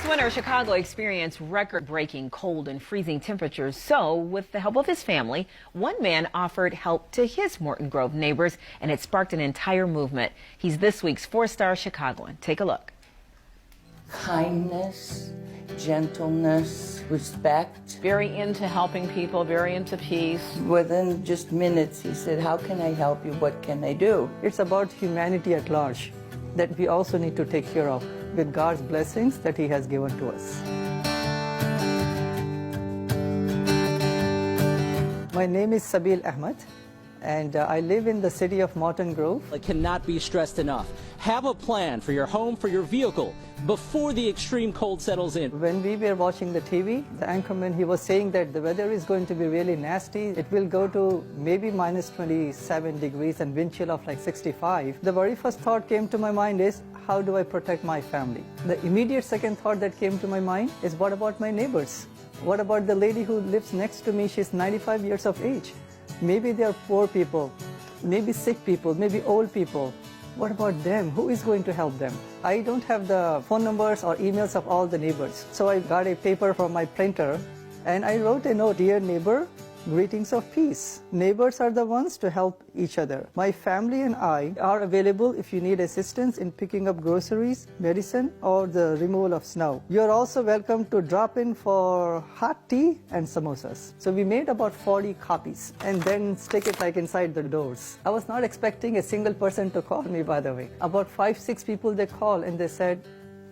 winter, Chicago experienced record-breaking cold and freezing temperatures. So, with the help of his family, one man offered help to his Morton Grove neighbors, and it sparked an entire movement. He's this week's four-star Chicagoan. Take a look. Kindness, gentleness, respect. Very into helping people, very into peace. Within just minutes, he said, "How can I help you? What can I do?" It's about humanity at large that we also need to take care of with God's blessings that He has given to us. My name is Sabil Ahmed, and I live in the city of Morton Grove. It cannot be stressed enough. Have a plan for your home, for your vehicle, before the extreme cold settles in. When we were watching the TV, the anchorman, he was saying that the weather is going to be really nasty. It will go to maybe minus 27 degrees and wind chill of like 65. The very first thought came to my mind is, how do I protect my family? The immediate second thought that came to my mind is, what about my neighbors? What about the lady who lives next to me? She's 95 years of age. Maybe they are poor people, maybe sick people, maybe old people. What about them? Who is going to help them? I don't have the phone numbers or emails of all the neighbors. So I got a paper from my printer and I wrote a note, "Dear neighbor, greetings of peace. Neighbors are the ones to help each other. My family and I are available if you need assistance in picking up groceries, medicine, or the removal of snow. You're also welcome to drop in for hot tea and samosas." So we made about 40 copies and then stick it like inside the doors. I was not expecting a single person to call me, by the way. About 5-6 people they called and they said,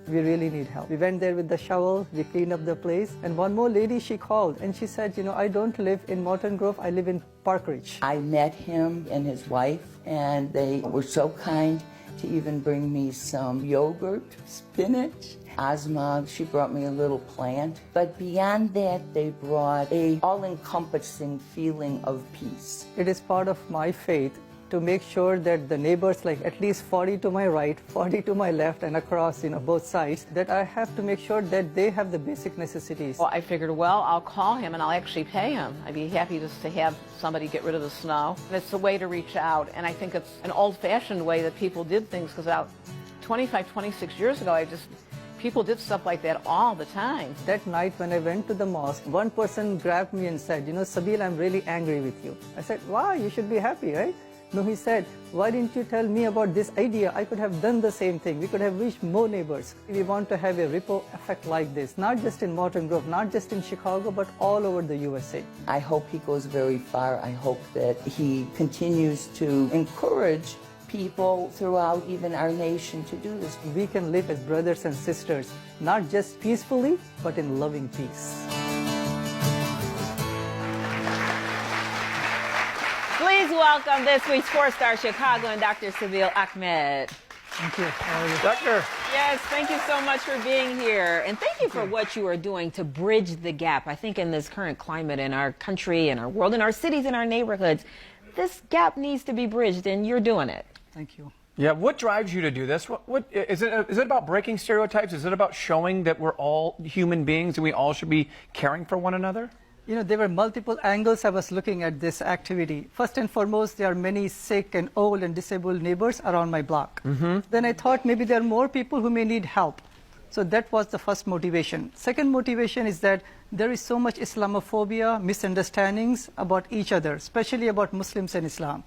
"We really need help." We went there with the shovel, we cleaned up the place, and one more lady, she called and she said, "I don't live in Morton Grove, I live in Park Ridge." I met him and his wife, and they were so kind to even bring me some yogurt, spinach. Asma, she brought me a little plant. But beyond that, they brought a all-encompassing feeling of peace. It is part of my faith to make sure that the neighbors, like at least 40 to my right, 40 to my left, and across, both sides, that I have to make sure that they have the basic necessities. Well, I figured, well, I'll call him and I'll actually pay him. I'd be happy just to have somebody get rid of the snow. And it's a way to reach out, and I think it's an old-fashioned way that people did things, because about 25, 26 years ago, people did stuff like that all the time. That night when I went to the mosque, one person grabbed me and said, "Sabil, I'm really angry with you." I said, "Why? You should be happy, right?" No, he said, "Why didn't you tell me about this idea? I could have done the same thing. We could have reached more neighbors." We want to have a ripple effect like this, not just in Morton Grove, not just in Chicago, but all over the USA. I hope he goes very far. I hope that he continues to encourage people throughout even our nation to do this. We can live as brothers and sisters, not just peacefully, but in loving peace. Please welcome this week's four-star Chicagoan, Dr. Sabil Ahmed. Thank you. How are you? Doctor. Yes, thank you so much for being here. And thank you for what you are doing to bridge the gap. I think in this current climate in our country, in our world, in our cities, in our neighborhoods, this gap needs to be bridged, and you're doing it. Thank you. Yeah, what drives you to do this? What is it about breaking stereotypes? Is it about showing that we're all human beings and we all should be caring for one another? There were multiple angles I was looking at this activity. First and foremost, there are many sick and old and disabled neighbors around my block. Then I thought maybe there are more people who may need help. So that was the first motivation. Second motivation is that there is so much Islamophobia, misunderstandings about each other, especially about Muslims and Islam.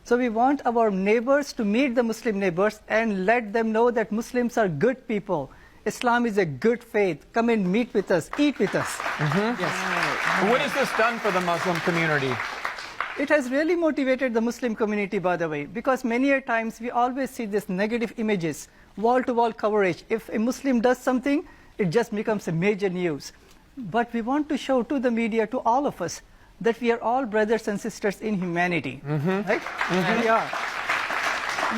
So we want our neighbors to meet the Muslim neighbors and let them know that Muslims are good people. Islam is a good faith. Come and meet with us, eat with us. Yes. What has this done for the Muslim community? It has really motivated the Muslim community, by the way, because many a times we always see these negative images, wall-to-wall coverage. If a Muslim does something, it just becomes a major news. But we want to show to the media, to all of us, that we are all brothers and sisters in humanity. Right? And we are.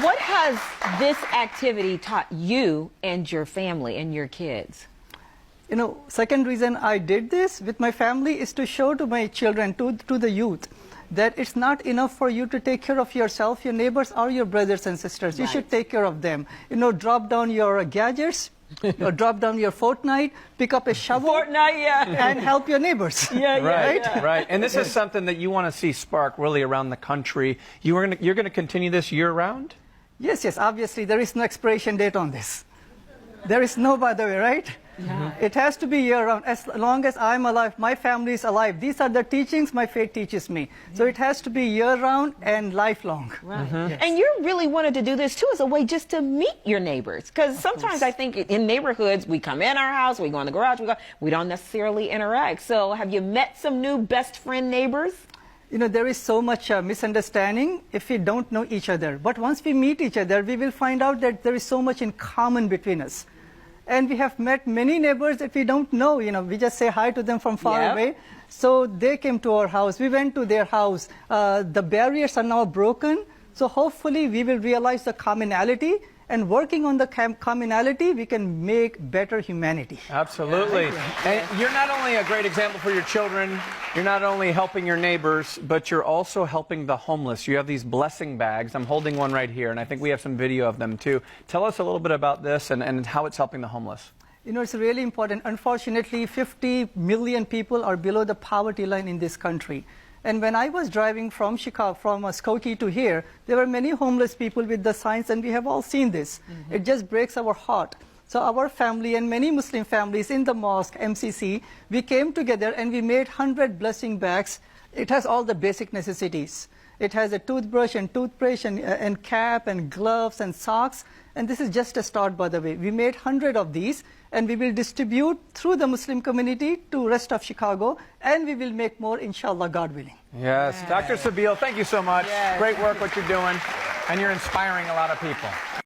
What has this activity taught you and your family and your kids? Second reason I did this with my family is to show to my children, to the youth, that it's not enough for you to take care of yourself. Your neighbors are your brothers and sisters. You should take care of them. Drop down your gadgets, or drop down your Fortnite, pick up a shovel, and help your neighbors. Right. And this is something that you want to see spark really around the country. You're going to continue this year-round? Yes, obviously there is no expiration date on this. There is no, by the way, right? It has to be year-round. As long as I'm alive, my family is alive. These are the teachings my faith teaches me. So it has to be year-round and lifelong. Right. Yes. And you really wanted to do this too as a way just to meet your neighbors. Because sometimes I think in neighborhoods, we come in our house, we go in the garage, we don't necessarily interact. So have you met some new best friend neighbors? You know, there is so much misunderstanding if we don't know each other. But once we meet each other, we will find out that there is so much in common between us. And we have met many neighbors that we don't know. You know, we just say hi to them from far away. So they came to our house. We went to their house. The barriers are now broken. So hopefully we will realize the commonality. And working on the commonality, we can make better humanity. Absolutely. And you're not only a great example for your children, you're not only helping your neighbors, but you're also helping the homeless. You have these blessing bags. I'm holding one right here, and I think we have some video of them too. Tell us a little bit about this and how it's helping the homeless. You know, it's really important. Unfortunately, 50 million people are below the poverty line in this country. And when I was driving from Chicago, from Skokie to here, there were many homeless people with the signs, and we have all seen this. It just breaks our heart. So our family and many Muslim families in the mosque, MCC, we came together and we made 100 blessing bags. It has all the basic necessities. It has a toothbrush and toothbrush and cap and gloves and socks. And this is just a start, by the way. We made 100 of these, and we will distribute through the Muslim community to rest of Chicago, and we will make more, inshallah, God willing. Yes. Dr. Sabeel, thank you so much. Great work what you're doing, and you're inspiring a lot of people.